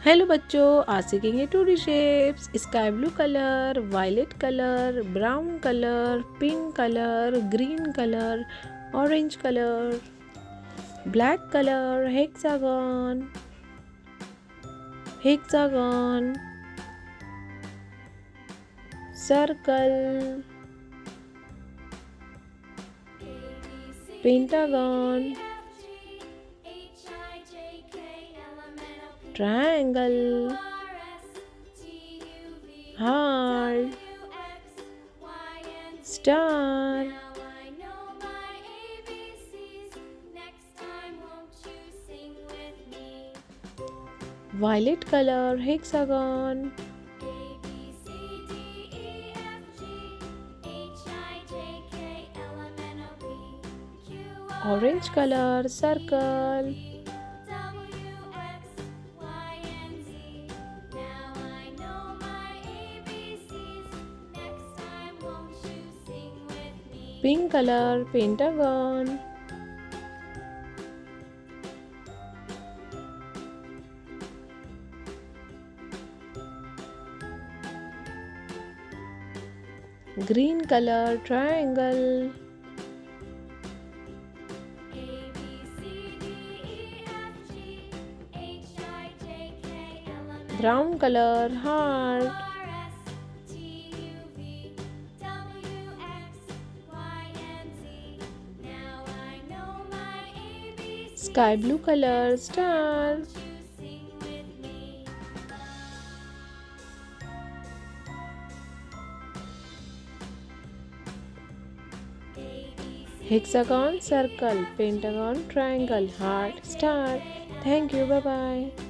Hello बच्चों, आज सीखेंगे 2D shapes. Sky blue colour, violet colour, brown colour, pink colour, green colour, orange colour, black colour, hexagon, hexagon, circle, pentagon, triangle, heart, star, violet color, hexagon, orange color, circle, pink color, pentagon, green color, triangle, brown color, heart, sky blue color, star, hexagon, circle, pentagon, triangle, heart, star. Thank you. Bye bye.